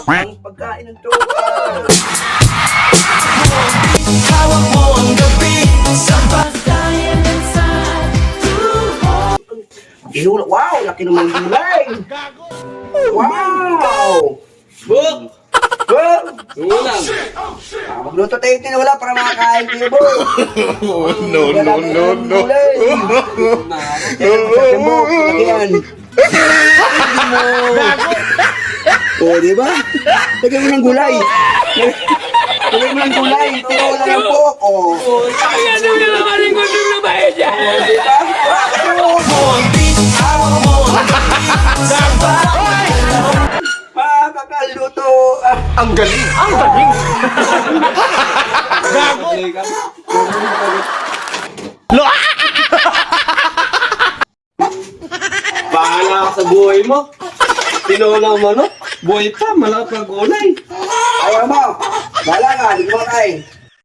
Ang pagkain ng tropa. Hawak mo ang gabi sa pagkain inside. Wow, laki naman ng gulay. Wow. Buk! Wow. Ulam! Magluto tayo tinawala para makakain kayo, bo. No. Laki yan. O, di ba? Lagyan mo ng gulay. Lagyan mo ng gulay. Tinawala ng pork. O. Ano na naman yung gusto na ba yan? Di ba? Kakaluto. Ang galing! Bahala ka sa buhay mo. Tinola mo, no? Buhay pa, malapag ulay. Ayaw mo. Bala ka. Hindi ko makain.